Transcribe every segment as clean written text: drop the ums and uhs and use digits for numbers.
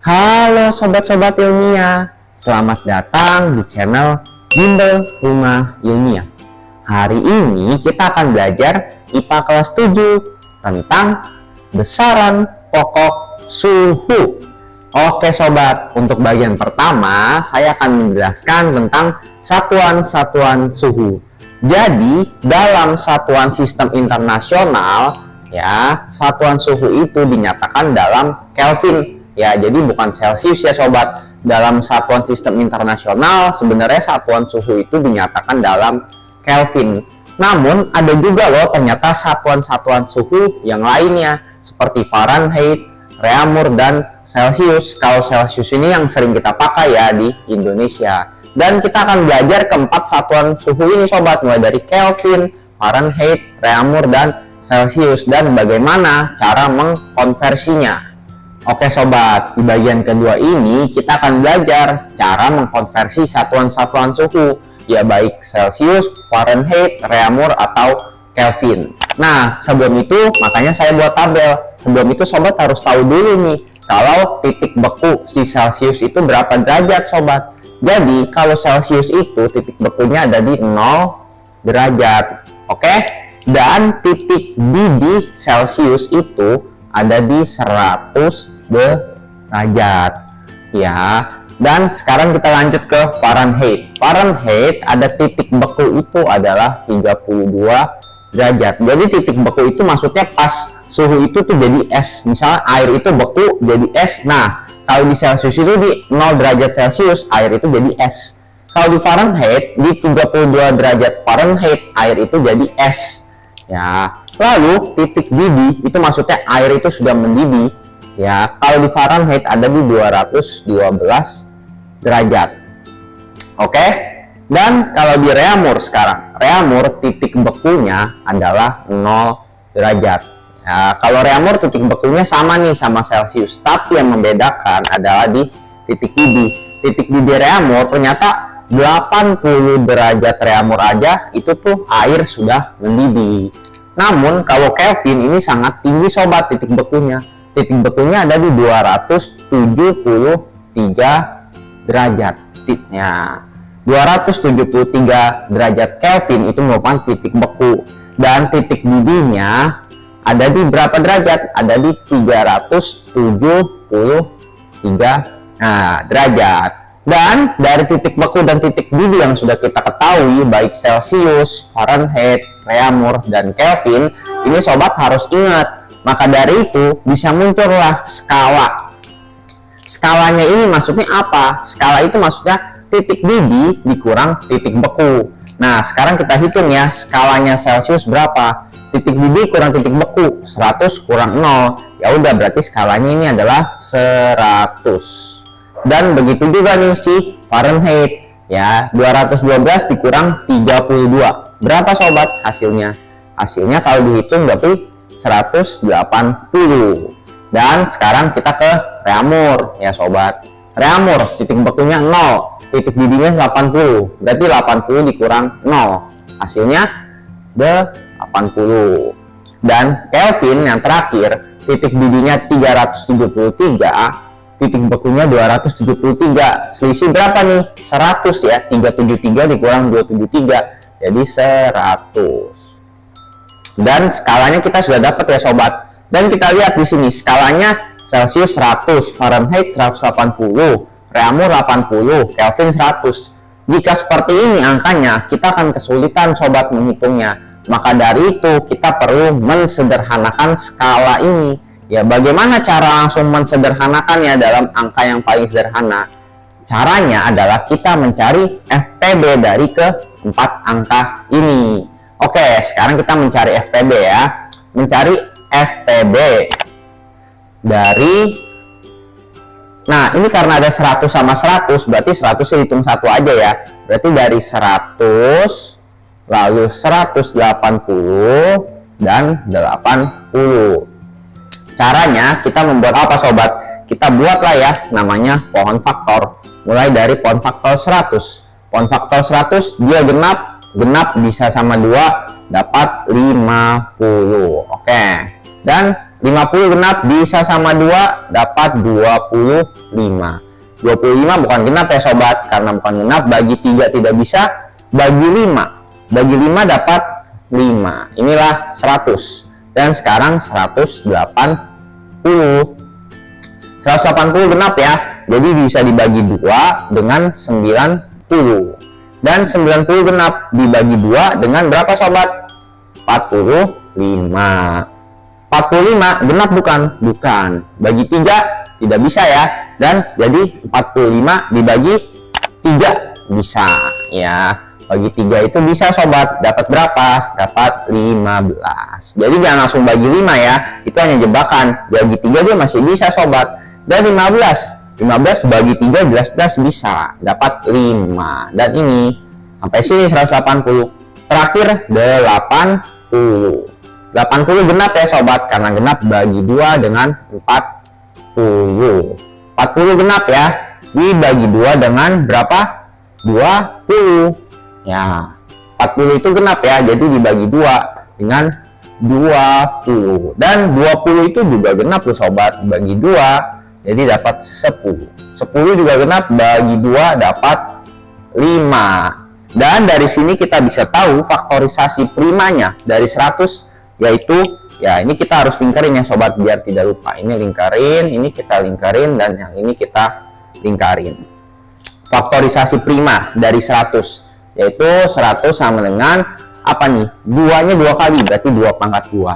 Halo sobat-sobat ilmiah, selamat datang di channel Bimbel Rumah Ilmiah. Hari ini kita akan belajar IPA kelas 7 tentang besaran pokok suhu. Oke sobat, untuk bagian pertama saya akan menjelaskan tentang satuan-satuan suhu. Jadi dalam satuan sistem internasional ya, satuan suhu itu dinyatakan dalam Kelvin. Ya, jadi bukan Celcius ya sobat. Dalam satuan sistem internasional sebenarnya satuan suhu itu dinyatakan dalam Kelvin. Namun ada juga loh ternyata satuan-satuan suhu yang lainnya seperti Fahrenheit, Reaumur, dan Celcius. Kalau Celcius ini yang sering kita pakai ya di Indonesia. Dan kita akan belajar keempat satuan suhu ini sobat, mulai dari Kelvin, Fahrenheit, Reaumur, dan Celcius, dan bagaimana cara mengkonversinya. Oke sobat, di bagian kedua ini kita akan belajar cara mengkonversi satuan-satuan suhu, ya baik Celcius, Fahrenheit, Reaumur, atau Kelvin. Nah, sebelum itu makanya saya buat tabel. Sebelum itu sobat harus tahu dulu nih, kalau titik beku di Celcius itu berapa derajat sobat. Jadi kalau Celcius itu titik bekunya ada di 0 derajat. Oke? Dan titik didih Celcius itu ada di 100 derajat ya. Dan sekarang kita lanjut ke Fahrenheit. Fahrenheit ada titik beku itu adalah 32 derajat. Jadi titik beku itu maksudnya pas suhu itu tuh jadi es. Misalnya air itu beku jadi es. Nah, kalau di Celcius itu di 0 derajat Celcius air itu jadi es. Kalau di Fahrenheit di 32 derajat Fahrenheit air itu jadi es ya. Lalu titik didih itu maksudnya air itu sudah mendidih ya. Kalau di Fahrenheit ada di 212 derajat. Oke? Dan kalau di Reaumur sekarang, Reaumur titik bekunya adalah 0 derajat. Ya, kalau Reaumur titik bekunya sama nih sama Celcius, tapi yang membedakan adalah di titik didih. Titik didih Reaumur ternyata 80 derajat Reaumur aja itu tuh air sudah mendidih. Namun kalau Kelvin ini sangat tinggi sobat titik bekunya. Titik bekunya ada di 273 derajat. Ya. 273 derajat Kelvin itu merupakan titik beku. Dan titik didihnya ada di berapa derajat? Ada di 373 derajat. Dan dari titik beku dan titik didih yang sudah kita ketahui baik Celcius, Fahrenheit, Reaumur, dan Kelvin, ini sobat harus ingat. Maka dari itu bisa muncullah skala. Skalanya ini maksudnya apa? Skala itu maksudnya titik didih dikurang titik beku. Nah, sekarang kita hitung ya, skalanya Celcius berapa? Titik didih kurang titik beku, 100 kurang 0. Ya udah, berarti skalanya ini adalah 100. Dan begitu juga nih si Fahrenheit ya, 212 dikurang 32. Berapa sobat hasilnya? Hasilnya kalau dihitung berarti 180. Dan sekarang kita ke Reaumur ya sobat. Reaumur titik bekunya 0, titik didihnya 80. Berarti 80 dikurang 0. Hasilnya 80. Dan Kelvin yang terakhir, titik didihnya 373, titik bekunya 273. Selisih berapa nih? 100 ya. 373 dikurang 273 jadi 100. Dan skalanya kita sudah dapat ya sobat. Dan kita lihat di sini skalanya Celcius 100, Fahrenheit 180, Reaumur 80, Kelvin 100. Jika seperti ini angkanya, kita akan kesulitan sobat menghitungnya. Maka dari itu kita perlu mensederhanakan skala ini. Ya, bagaimana cara langsung mensederhanakannya dalam angka yang paling sederhana? Caranya adalah kita mencari FPB dari keempat angka ini. Oke, sekarang kita mencari FPB ya. Mencari FPB dari, nah ini karena ada 100 sama 100, berarti 100 hitung satu aja ya. Berarti dari 100, lalu 180, dan 80. Caranya kita membuat apa sobat? Kita buatlah ya namanya pohon faktor. Mulai dari pohon faktor 100. Pohon faktor 100 dia genap bisa sama 2, dapat 50. Oke. Dan 50 genap bisa sama 2 dapat 25. 25 bukan genap ya sobat, karena bukan genap bagi 3 tidak bisa, bagi 5. Bagi 5 dapat 5. Inilah 100. Dan sekarang 180. 180 genap ya. Jadi bisa dibagi 2 dengan 90. Dan 90 genap dibagi 2 dengan berapa sobat? 45. 45 genap bukan? Bukan. Bagi 3 tidak bisa ya. Dan jadi 45 dibagi 3 bisa ya. Bagi 3 itu bisa sobat. Dapat berapa? Dapat 15. Jadi jangan langsung bagi 5 ya. Itu hanya jebakan. Bagi 3 dia masih bisa sobat. Dan 15 bagi 3 jelas-jelas bisa. Dapat 5. Dan ini sampai sini 180. Terakhir 80. 80 genap ya sobat, karena genap bagi 2 dengan 40. 40 genap ya, dibagi 2 dengan berapa? 20. Ya, 40 itu genap ya, jadi dibagi 2 dengan 20. Dan 20 itu juga genap loh sobat, bagi 2 jadi dapat 10. 10 juga genap, bagi 2 dapat 5. Dan dari sini kita bisa tahu faktorisasi primanya dari 100, yaitu ya ini kita harus lingkarin ya sobat biar tidak lupa. Ini lingkarin, ini kita lingkarin, dan yang ini kita lingkarin. Faktorisasi prima dari 100 yaitu 100 sama dengan apa nih? 2-nya 2 kali berarti 2 pangkat 2.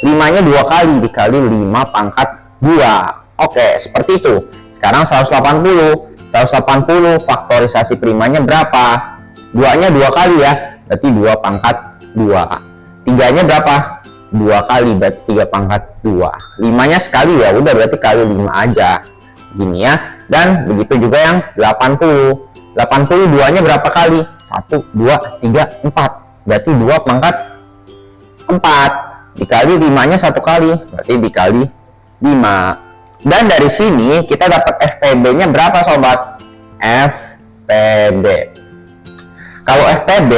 5-nya 2 kali dikali 5 pangkat 2. Oke, seperti itu. Sekarang 180. 180 faktorisasi primanya berapa? 2-nya 2 kali ya, berarti 2 pangkat 2. 3-nya berapa? 2 kali, berarti 3 pangkat 2. 5-nya sekali ya, udah berarti kali 5 aja. Gini ya. Dan begitu juga yang 80. 80 2-nya berapa kali? 1, 2, 3, 4. Berarti 2 pangkat 4. Dikali 5-nya 1 kali, berarti dikali 5. Dan dari sini kita dapat FPB-nya berapa sobat? FPB. Kalau FPB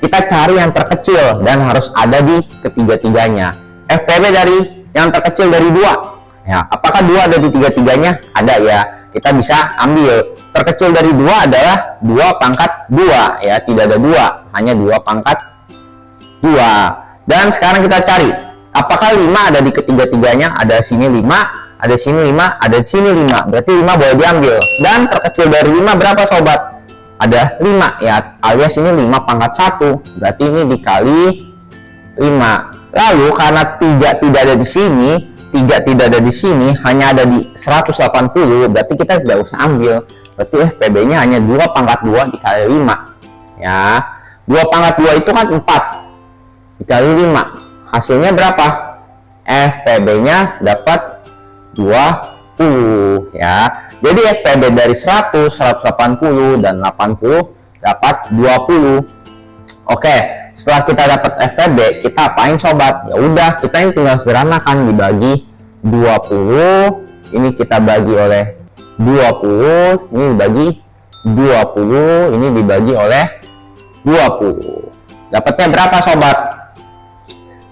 kita cari yang terkecil dan harus ada di ketiga-tiganya. FPB dari yang terkecil dari 2. Ya, apakah 2 ada di tiga-tiganya? Ada ya. Kita bisa ambil. Terkecil dari 2 adalah 2 pangkat 2 ya, tidak ada 2, hanya 2 pangkat 2. Dan sekarang kita cari apakah 5 ada di ketiga-tiganya? Ada sini 5, ada sini 5, ada di sini 5. Berarti 5 boleh diambil. Dan terkecil dari 5 berapa sobat? Ada 5 ya, alias ini 5 pangkat 1, berarti ini dikali 5. Lalu karena 3 tidak ada di sini, 3 tidak ada di sini, hanya ada di 180, berarti kita tidak usah ambil. Berarti FPB-nya hanya 2 pangkat 2 dikali 5 ya. 2 pangkat 2 itu kan 4 dikali 5, hasilnya berapa? FPB-nya dapat 20 ya. Jadi FPB dari 100, 180 dan 80 dapat 20. Oke, setelah kita dapat FPB, kita apain sobat? Ya udah, kita ini tinggal sederhanakan, dibagi 20. Ini kita bagi oleh 20, ini dibagi 20, ini dibagi oleh 20. Dapatnya berapa sobat?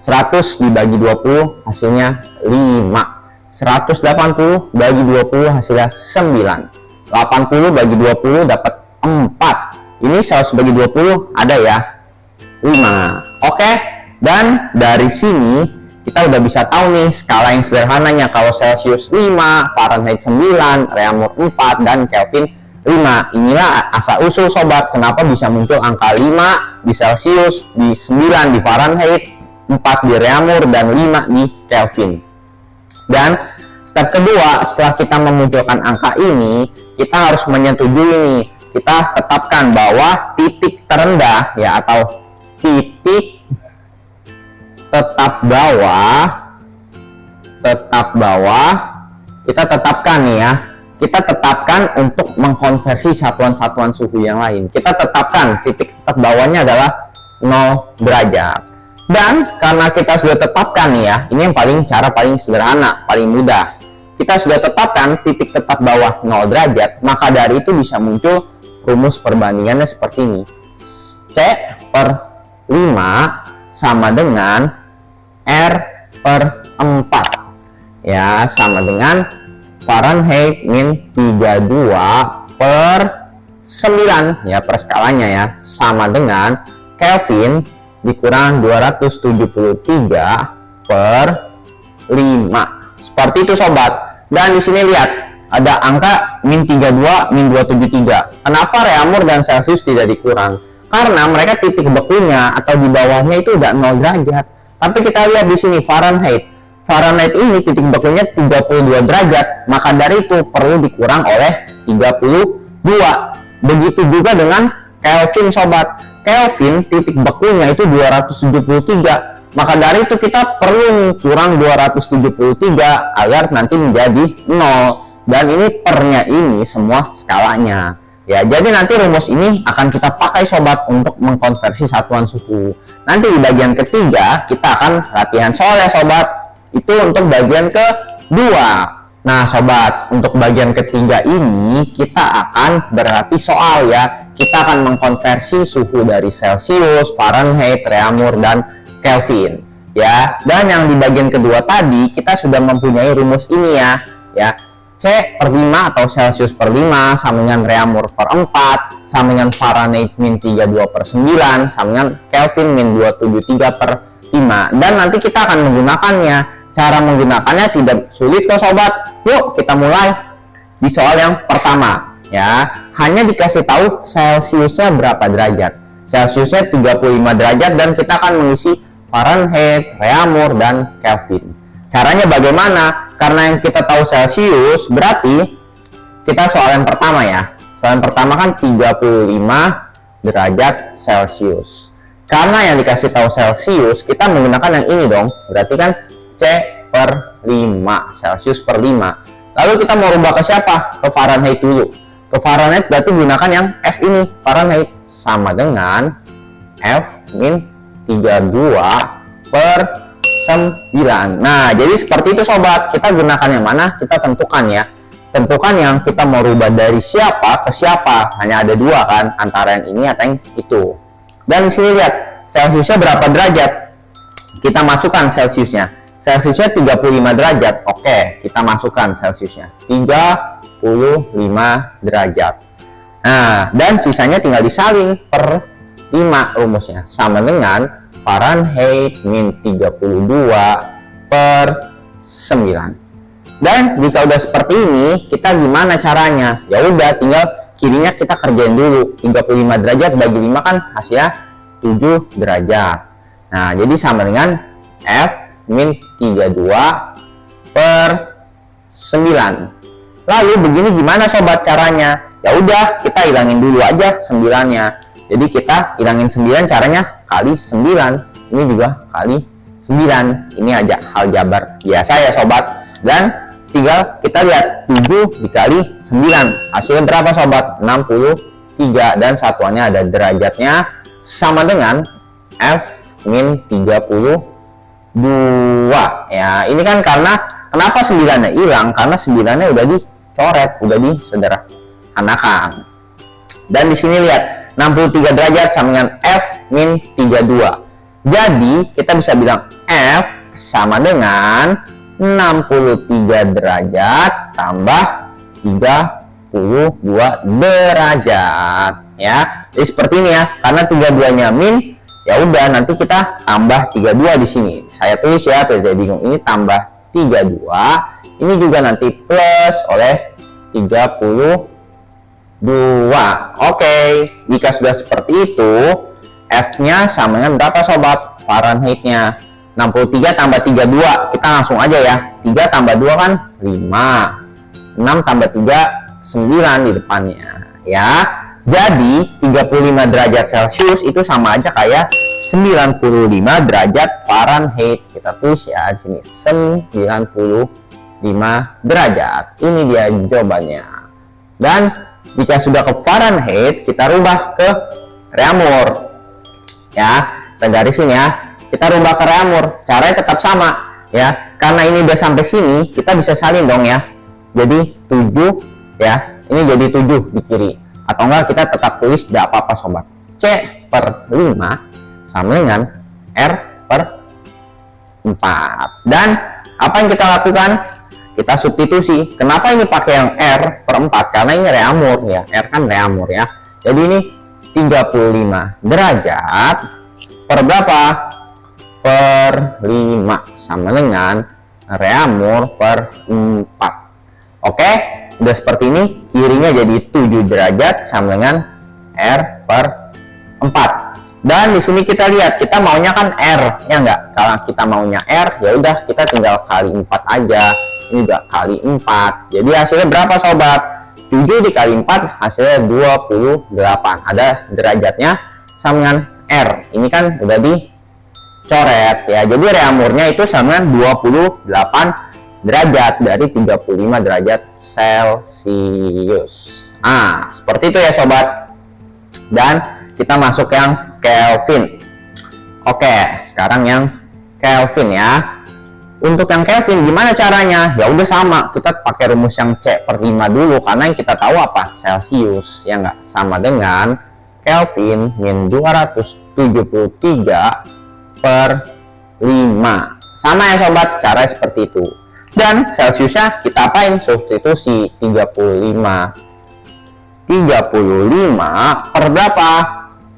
100 dibagi 20 hasilnya 5. 180 bagi 20 hasilnya 9. 80 bagi 20 dapat 4. Ini 100 bagi 20 ada ya 5. Oke, dan dari sini kita udah bisa tahu nih skala yang sederhananya. Kalau Celsius 5, Fahrenheit 9, Reaumur 4, dan Kelvin 5. Inilah asal usul sobat, kenapa bisa muncul angka 5 di Celsius, di 9 di Fahrenheit, 4 di Reaumur, dan 5 di Kelvin. Dan step kedua, setelah kita memunculkan angka ini, kita harus menyetujui nih, kita tetapkan bahwa titik terendah ya, atau titik tetap bawah kita tetapkan nih ya, kita tetapkan untuk mengkonversi satuan-satuan suhu yang lain. Kita tetapkan titik tetap bawahnya adalah 0 derajat. Dan karena kita sudah tetapkan nih ya, ini yang cara paling sederhana, paling mudah. Kita sudah tetapkan titik tetap bawah 0 derajat, maka dari itu bisa muncul rumus perbandingannya seperti ini. C per 5 sama dengan R/4. Ya, sama dengan Fahrenheit min 32/9 ya, per skalanya ya, sama dengan Kelvin dikurang 273/5. Seperti itu sobat. Dan di sini lihat ada angka min 32, min 273. Kenapa reaumur dan Celcius tidak dikurang? Karena mereka titik bekunya atau di bawahnya itu udah 0 derajat. Tapi kita lihat di sini Fahrenheit. Fahrenheit ini titik bekunya 32 derajat, maka dari itu perlu dikurang oleh 32. Begitu juga dengan Kelvin sobat. Kelvin titik bekunya itu 273, maka dari itu kita perlu kurang 273 agar nanti menjadi 0. Dan ini pernya ini semua skalanya ya. Jadi nanti rumus ini akan kita pakai sobat untuk mengkonversi satuan suhu. Nanti di bagian ketiga kita akan latihan soal ya sobat, itu untuk bagian kedua. Nah sobat, untuk bagian ketiga ini kita akan berlatih soal ya. Kita akan mengkonversi suhu dari Celcius, Fahrenheit, reaumur, dan Kelvin ya. Dan yang di bagian kedua tadi kita sudah mempunyai rumus ini ya. C/5 atau Celcius per 5 sama dengan reaumur per 4 sama dengan Fahrenheit min 32/9 sama dengan Kelvin min 273/5. Dan nanti kita akan menggunakannya. Cara menggunakannya tidak sulit kok sobat. Yuk kita mulai di soal yang pertama ya. Hanya dikasih tahu Celciusnya berapa derajat. Celciusnya 35 derajat dan kita akan mengisi Fahrenheit, reaumur, dan Kelvin. Caranya bagaimana? Karena yang kita tahu Celcius, berarti kita soal yang pertama ya. Soal yang pertama kan 35 derajat Celcius. Karena yang dikasih tahu Celcius, kita menggunakan yang ini dong. Berarti kan C/5, Celcius per 5. Lalu kita mau rubah ke siapa? Ke Fahrenheit dulu. Ke Fahrenheit berarti gunakan yang F ini, Fahrenheit, sama dengan F min 32/9. Nah, jadi seperti itu sobat. Kita gunakan yang mana? Kita tentukan ya. Tentukan yang kita mau rubah dari siapa ke siapa. Hanya ada dua kan, antara yang ini atau yang itu. Dan di sini lihat, Celciusnya berapa derajat? Kita masukkan Celciusnya. Celciusnya 35 derajat. Oke, kita masukkan Celciusnya. 35 derajat. Nah, dan sisanya tinggal disalin per 5 rumusnya. Sama dengan Fahrenheit min 32/9. Dan jika udah seperti ini, kita gimana caranya? Ya udah, tinggal kirinya kita kerjain dulu. 35 derajat bagi 5 kan hasilnya 7 derajat. Nah, jadi sama dengan F min 32/9. Lalu begini gimana sobat caranya? Ya udah, kita hilangin dulu aja 9-nya. Jadi kita hilangin 9, caranya kali 9. Ini juga kali 9. Ini aja aljabar biasa ya sobat. Dan tinggal kita lihat 7 dikali 9. Hasilnya berapa sobat? 63. Dan satuannya ada derajatnya sama dengan F min 32 ya. Ini kan karena kenapa 9-nya hilang? Karena 9-nya udah dicoret, udah disederhanakan. Dan di sini lihat 63 derajat sama dengan F min 32. Jadi kita bisa bilang F sama dengan 63 derajat tambah 32 derajat ya. Jadi seperti ini ya. Karena 32-nya min, ya udah nanti kita tambah 32 di sini. Saya tulis ya, tidak bingung. Ini tambah 32, ini juga nanti plus oleh 32. Oke, jika sudah seperti itu, F-nya sama dengan berapa sobat? Fahrenheit-nya 63 tambah 32, kita langsung aja ya. 3 tambah 2 kan 5, 6 tambah 3 9 di depannya ya. Jadi 35 derajat Celcius itu sama aja kayak 95 derajat Fahrenheit. Kita tulis ya di sini 95 derajat. Ini dia jawabannya. Dan jika sudah ke Fahrenheit, kita rubah ke reaumur. Ya, kita garisin ya. Kita rubah ke reaumur. Caranya tetap sama ya. Karena ini udah sampai sini, kita bisa salin dong ya. Jadi 7 ya. Ini jadi 7 di kiri. Atau enggak kita tetap tulis tidak apa-apa sobat. C/5 sama dengan R per 4. Dan apa yang kita lakukan? Kita substitusi. Kenapa ini pakai yang R per 4? Karena ini reamur ya. R kan reamur ya. Jadi ini 35 derajat per berapa? Per 5 sama dengan reamur per 4. Oke, udah seperti ini. Kirinya jadi 7 derajat sama dengan R per 4. Dan di sini kita lihat, kita maunya kan R, ya enggak? Kalau kita maunya R, ya udah kita tinggal kali 4 aja. Ini udah kali 4. Jadi hasilnya berapa sobat? 7 dikali 4 hasilnya 28. Ada derajatnya sama dengan R. Ini kan udah dicoret ya. Jadi reamurnya itu sama dengan 28 derajat dari 35 derajat Celcius. Ah, seperti itu ya sobat. Dan kita masuk yang Kelvin. Oke, sekarang yang Kelvin ya. Untuk yang Kelvin gimana caranya? Ya udah sama, kita pakai rumus yang C per 5 dulu karena yang kita tahu apa? Celcius ya enggak, sama dengan Kelvin min 273 per 5. Sama ya sobat, cara seperti itu. Dan Celciusnya kita apain? Substitusi 35 per berapa?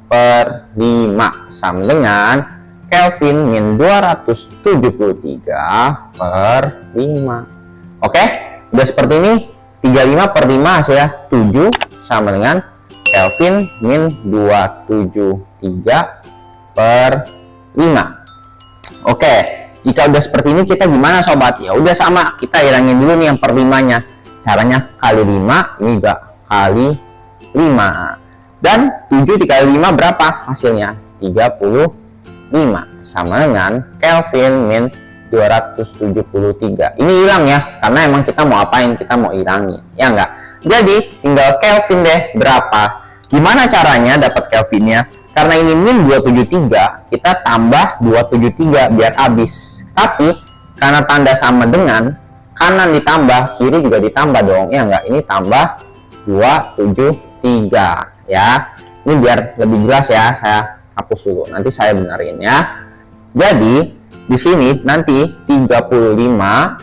Per 5 sama dengan Kelvin min 273 per 5. Oke, udah seperti ini. 35 per 5 hasilnya 7 sama dengan Kelvin min 273 per 5. Oke, jika udah seperti ini kita gimana sobat? Ya udah sama, kita hilangin dulu nih yang per 5-nya. Caranya kali 5, ini juga kali 5. Dan 7 dikali 5 berapa hasilnya? 35 sama dengan Kelvin min 273. Ini hilang ya, karena emang kita mau apain? Kita mau hilangi, ya enggak? Jadi tinggal Kelvin deh berapa. Gimana caranya dapat Kelvinnya? Karena ini min 273, kita tambah 273 biar habis. Tapi karena tanda sama dengan, kanan ditambah, kiri juga ditambah dong, ya enggak? Ini tambah 273 ya. Ini biar lebih jelas ya, saya hapus dulu, nanti saya benerin ya. Jadi di sini nanti 35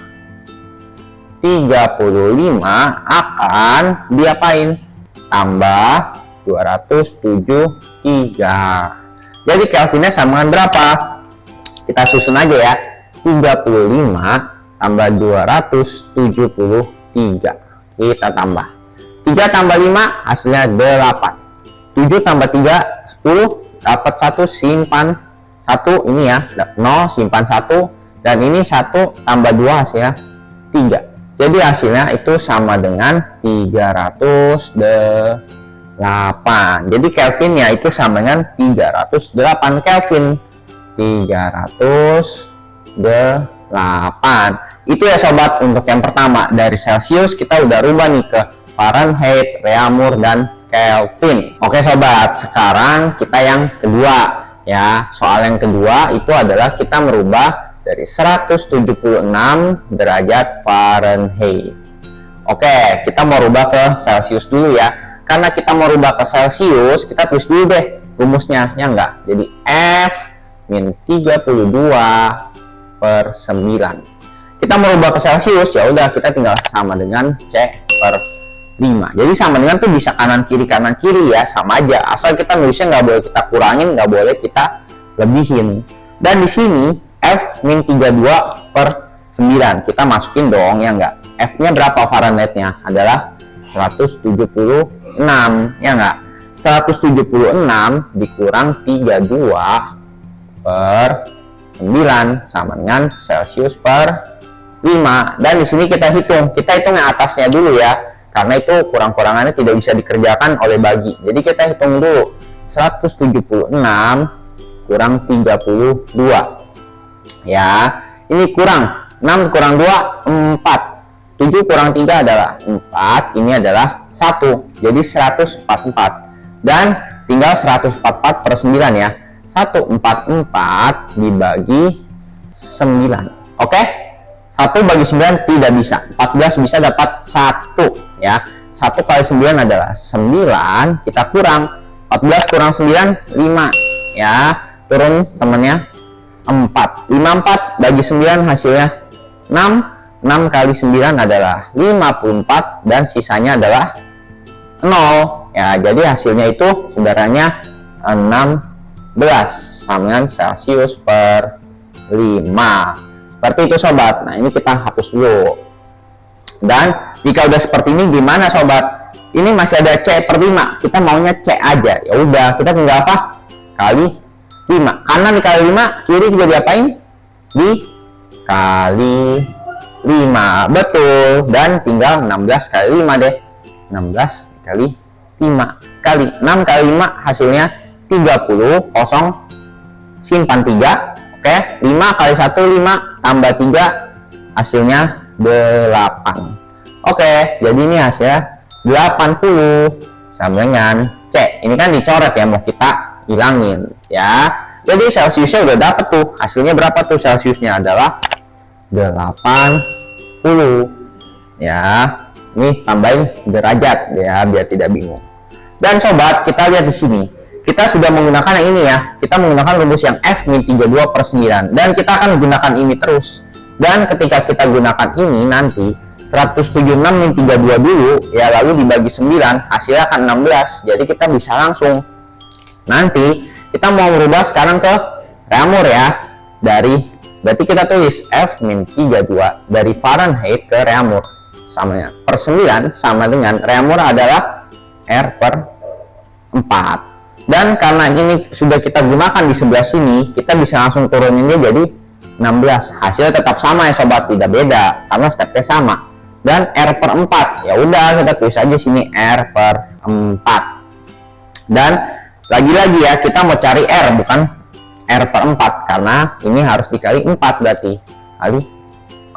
akan diapain? Tambah 273. Jadi Kelvinnya sama dengan berapa? Kita susun aja ya. 35 tambah 273. Kita tambah 3 tambah 5 hasilnya 8. 7 tambah 3 10, dapat 1, simpan 1, ini ya 0, simpan 1, dan ini 1 tambah 2 hasilnya 3. Jadi hasilnya itu sama dengan 308. Jadi Kelvinnya itu sama dengan 308 Kelvin. 308. Itu ya sobat untuk yang pertama. Dari Celcius kita udah rubah nih ke Fahrenheit, reamur, dan Kelvin. Oke sobat, sekarang kita yang kedua ya. Soal yang kedua itu adalah kita merubah dari 176 derajat Fahrenheit. Oke, kita mau rubah ke Celcius dulu ya. Karena kita mau rubah ke Celcius, kita tulis dulu deh rumusnya, ya enggak? Jadi F min 32 per 9. Kita mau rubah ke Celcius, ya udah kita tinggal sama dengan C per 5. Jadi sama dengan tuh bisa kanan kiri ya, sama aja. Asal kita nulisnya nggak boleh kita kurangin, nggak boleh kita lebihin. Dan di sini F min 32 per 9 kita masukin dong, ya enggak? F-nya berapa Fahrenheit-nya? Adalah 176, ya enggak? 176 dikurang 32 per 9 sama dengan Celcius per 5. Dan di sini kita hitung yang atasnya dulu ya. Karena itu kurang-kurangannya tidak bisa dikerjakan oleh bagi. Jadi kita hitung dulu. 176 kurang 32. Ya, ini kurang. 6 kurang 2, 4. 7 kurang 3 adalah 4. Ini adalah 1. Jadi 144. Dan tinggal 144 per 9 ya. 144 dibagi 9. Oke? 1 bagi 9 tidak bisa. 14 bisa dapat 1 ya. 1 kali 9 adalah 9. Kita kurang 14 kurang 9 5 ya. Turun temennya 4. 54 bagi 9 hasilnya 6. 6 kali 9 adalah 54 dan sisanya adalah 0. Ya, jadi hasilnya itu saudaranya 16 sama dengan Celcius per 5. Seperti itu sobat. Nah, ini kita hapus dulu. Dan jika udah seperti ini gimana sobat? Ini masih ada C per 5. Kita maunya C aja. Ya udah, kita tinggal apa? Kali 5. Kanan dikali 5, kiri juga diapain? Dikali 5. Betul. Dan tinggal 16 kali 5 deh. 16 dikali 5 kali 6 kali 5 hasilnya 30. Kosong simpan 3. Oke, 5 kali 1 5 tambah 3 hasilnya 8. Oke, jadi ini hasilnya 80 sama dengan C. Ini kan dicoret ya, mau kita hilangin ya. Jadi Celciusnya udah dapet tuh. Hasilnya berapa tuh? Celciusnya adalah 80 ya. Ini tambahin derajat ya biar tidak bingung. Dan sobat, kita lihat di sini. Kita sudah menggunakan yang ini ya. Kita menggunakan rumus yang F-32 per 9 dan kita akan menggunakan ini terus. Dan ketika kita gunakan ini nanti 176 min 32 dulu ya, lalu dibagi 9 hasilnya akan 16. Jadi kita bisa langsung nanti kita mau merubah sekarang ke reaumur ya. Berarti kita tulis F-32 dari Fahrenheit ke reaumur sama per 9 sama dengan reaumur adalah R per 4. Dan karena ini sudah kita gunakan di sebelah sini, kita bisa langsung turuninnya jadi 16. Hasilnya tetap sama ya sobat, tidak beda karena stepnya sama. Dan R per 4, ya udah kita tulis aja sini R per 4. Dan lagi-lagi ya, kita mau cari R bukan R per 4 karena ini harus dikali 4 berarti kali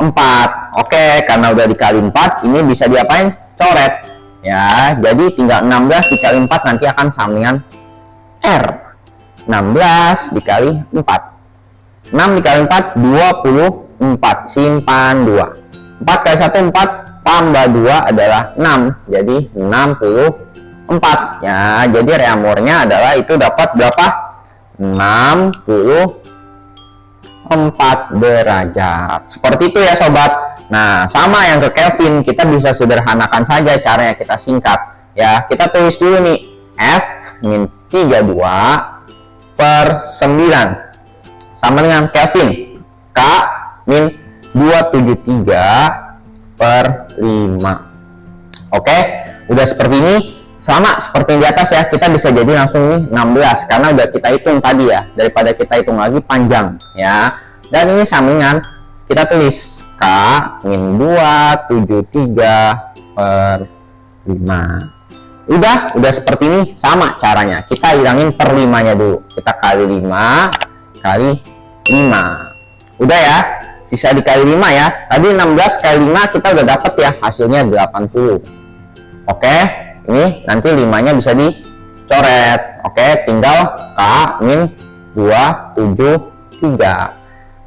4. Oke, karena udah dikali 4 ini bisa diapain? Coret ya. Jadi tinggal 16 dikali 4 nanti akan sama dengan R. 16 dikali 4, 6 dikali 4 24, simpan 2. 4 kali 1 4 tambah 2 adalah 6, jadi 64 ya. Jadi reaumurnya adalah itu dapat berapa? 64 derajat. Seperti itu ya sobat. Nah, sama yang ke Kelvin, kita bisa sederhanakan saja caranya, kita singkat ya. Kita tulis dulu nih F-32 per 9 sama dengan Kelvin K min 273 per 5. Oke, udah seperti ini. Sama seperti yang di atas ya, kita bisa jadi langsung ini 16 karena udah kita hitung tadi ya, daripada kita hitung lagi panjang ya. Dan ini samingan kita tulis K min 273 per 5. Udah seperti ini. Sama caranya, kita hilangin per 5 nya dulu, kita kali 5 kali 5. Udah ya, sisa dikali 5 ya. Tadi 16 kali 5 kita udah dapet ya, hasilnya 80. Oke, ini nanti 5 nya bisa dicoret. Oke, tinggal K min 273.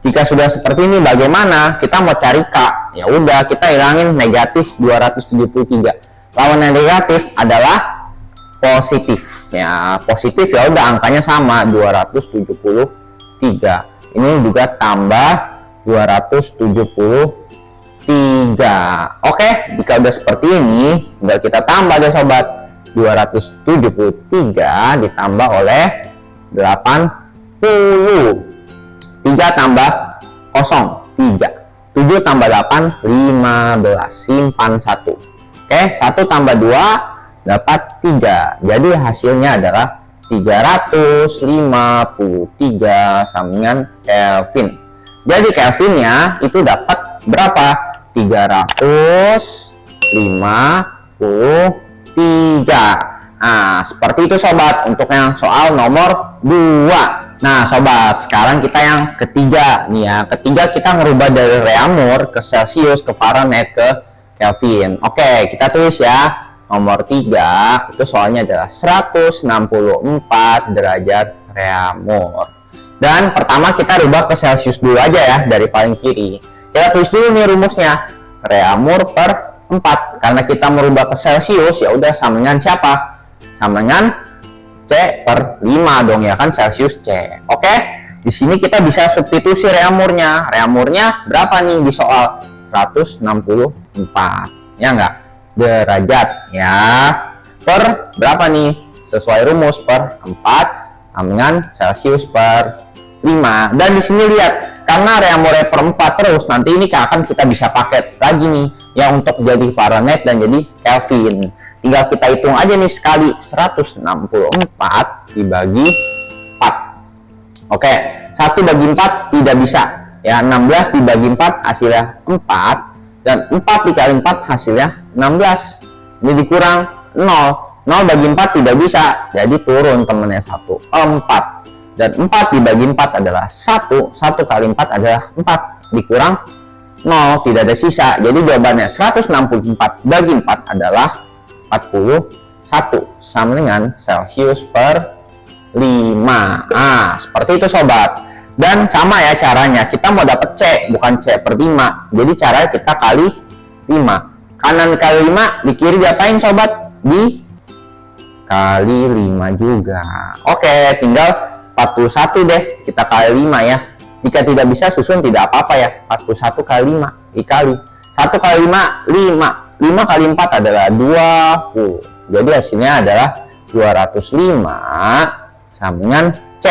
Jika sudah seperti ini bagaimana? Kita mau cari K. Ya udah, kita hilangin negatif 273. Lawan yang negatif adalah positif. Ya, positif ya udah angkanya sama 273. Ini juga tambah 273. Oke, jika udah seperti ini, tinggal kita tambah deh sobat. 273 ditambah oleh 80. 3 tambah 0, 3. 7 tambah 8, 15. Simpan 1. Oke, 1 tambah 2 dapat 3. Jadi hasilnya adalah 353 sama dengan Kelvin. Jadi Kelvinnya itu dapat berapa? 353. Nah, seperti itu sobat untuk yang soal nomor 2. Nah sobat, sekarang kita yang ketiga nih ya. Ketiga kita ngerubah dari reaumur ke Celcius, ke Fahrenheit, ke Kelvin. Oke, kita tulis ya. Nomor 3 itu soalnya adalah 164 derajat reaumur. Dan pertama kita rubah ke Celcius dulu aja ya, dari paling kiri. Kita tulis dulu nih rumusnya. Reaumur per 4. Karena kita merubah ke Celcius, ya udah sama dengan siapa? Sama dengan C per 5 dong ya kan, Celcius C. Oke, Di sini kita bisa substitusi reamurnya. Reamurnya berapa nih di soal? 164. Ya enggak? Derajat ya. Per berapa nih? Sesuai rumus per 4 dengan Celcius per 5. Dan di sini lihat, karena reamurnya per 4 terus, nanti ini akan kita bisa pakai lagi nih ya untuk jadi Fahrenheit dan jadi Kelvin. Tinggal kita hitung aja nih sekali, 164 dibagi 4. Oke, 1 bagi 4 tidak bisa. Ya, 16 dibagi 4 hasilnya 4. Dan 4 dikali 4 hasilnya 16. Ini dikurang 0. 0 bagi 4 tidak bisa. Jadi turun temennya 1. 4. Dan 4 dibagi 4 adalah 1. 1 kali 4 adalah 4. Dikurang 0. Tidak ada sisa. Jadi jawabannya 164 bagi 4 adalah 41. Sama dengan Celcius per 5. Seperti itu sobat. Dan sama ya caranya, kita mau dapat C, bukan C per 5. Jadi caranya kita kali 5. Kanan kali 5, di kiri diapain sobat? Di kali 5 juga. Oke, tinggal 41 deh, kita kali 5 ya. Jika tidak bisa susun tidak apa-apa ya. 41 kali 5 dikali 1 kali 5, 5. 5 kali 4 adalah 20. Jadi hasilnya adalah 205 sama dengan C.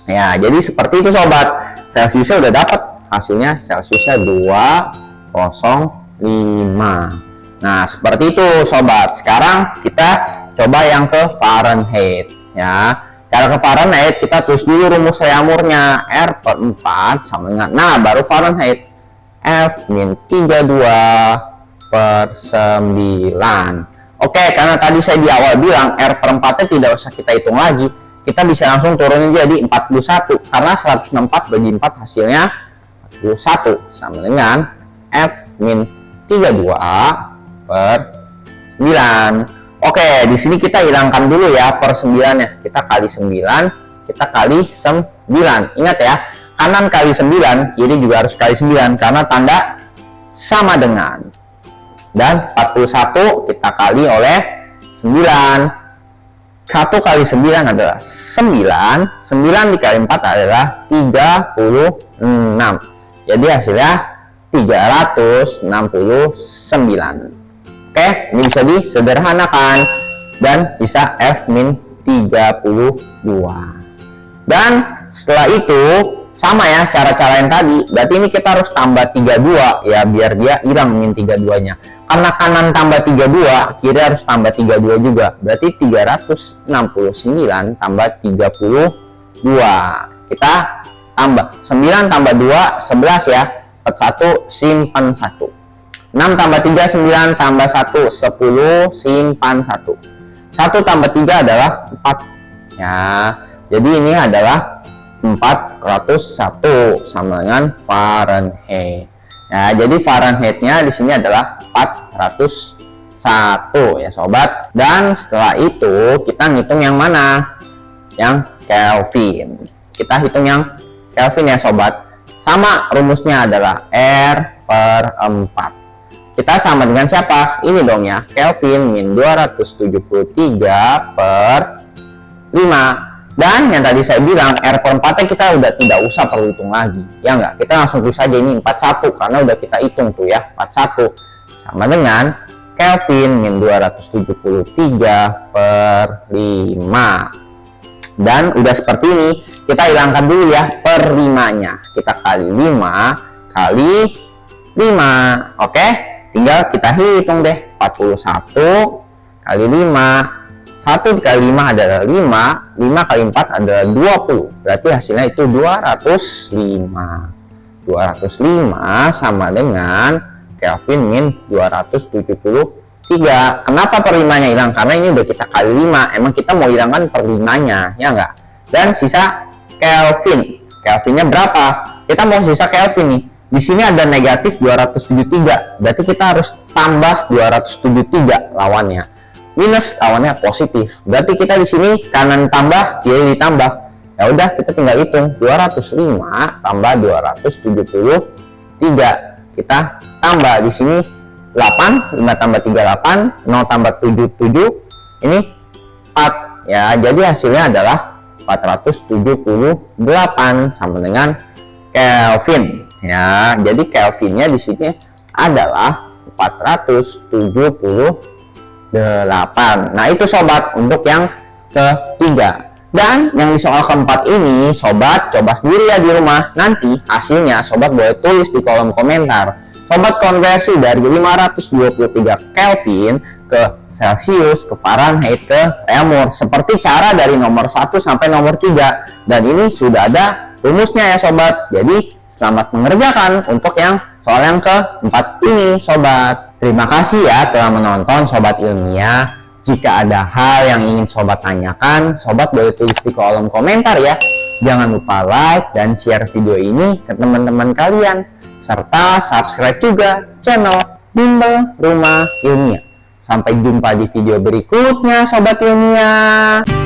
Ya, jadi seperti itu sobat. Celciusnya udah dapat. Hasilnya Celciusnya 205. Nah, seperti itu sobat. Sekarang kita coba yang ke Fahrenheit ya. Cara ke Fahrenheit kita tulis dulu rumus reamurnya. R per 4 sama dengan, nah baru Fahrenheit, F-32 per 9. Oke, karena tadi saya di awal bilang R per 4 nya tidak usah kita hitung lagi, kita bisa langsung turunin jadi 41, karena 164 bagi 4 hasilnya 41 sama dengan F-32 per 9. Oke, di sini kita hilangkan dulu ya per 9-nya. Kita kali 9, kita kali 9. Ingat ya, kanan kali 9, kiri juga harus kali 9 karena tanda sama dengan. Dan 41 kita kali oleh 9. 1 kali 9 adalah 9. 9 dikali 4 adalah 36. Jadi hasilnya 369. Oke, ini bisa disederhanakan. Dan sisa F-32. Dan setelah itu sama ya cara-cara yang tadi. Berarti ini kita harus tambah 32 ya biar dia hilang min 32-nya. Karena kanan tambah 32, kiri harus tambah 32 juga. Berarti 369 tambah 32. Kita tambah 9 tambah 2 11 ya. Pet 1 simpan 1. 6 tambah 3 9 tambah 1 10 simpan 1. 1 tambah 3 adalah 4 ya. Jadi ini adalah 401 sama dengan Fahrenheit. Ya, jadi Fahrenheitnya di sini adalah 401 ya sobat. Dan setelah itu kita ngitung yang mana? Yang Kelvin. Kita hitung yang Kelvin ya sobat. Sama rumusnya adalah R per 4. Kita sama dengan siapa? Ini dong ya, Kelvin min 273 per 5. Dan yang tadi saya bilang R per 4 nya kita udah tidak usah perlu hitung lagi. Ya enggak? Kita langsung tulis saja ini 41 karena udah kita hitung tuh ya, 41. Sama dengan Kelvin min 273 per 5. Dan udah seperti ini, kita hilangkan dulu ya per 5-nya. Kita kali 5 kali 5. Oke? Tinggal kita hitung deh, 41 kali 5. 1 kali 5 adalah 5, 5 kali 4 adalah 20. Berarti hasilnya itu 205. 205 sama dengan Kelvin min 273. Kenapa per 5-nya hilang? Karena ini udah kita kali 5. Emang kita mau hilangkan per 5-nya, ya enggak? Dan sisa Kelvin. Kelvinnya berapa? Kita mau sisa Kelvin nih. Di sini ada negatif 273. Berarti kita harus tambah 273 lawannya. Minus lawannya positif. Berarti kita di sini kanan tambah, kiri ditambah. Ya udah, kita tinggal hitung 205 tambah 273. Kita tambah di sini 8, 5 tambah 3 8, 0 tambah 7 7. Ini 4 ya. Jadi hasilnya adalah 478 sama dengan Kelvin ya. Jadi Kelvinnya di sini adalah 478. Nah, itu sobat untuk yang ketiga. Dan yang di soal keempat ini sobat coba sendiri ya di rumah. Nanti hasilnya sobat boleh tulis di kolom komentar. Sobat konversi dari 523 Kelvin ke Celsius, ke Fahrenheit, ke Reaumur seperti cara dari nomor 1 sampai nomor 3. Dan ini sudah ada rumusnya ya sobat. Jadi selamat mengerjakan untuk yang soal yang keempat ini sobat. Terima kasih ya telah menonton sobat ilmiah. Jika ada hal yang ingin sobat tanyakan, sobat boleh tulis di kolom komentar ya. Jangan lupa like dan share video ini ke teman-teman kalian. Serta subscribe juga channel Bimbel Rumah Ilmiah. Sampai jumpa di video berikutnya sobat ilmiah.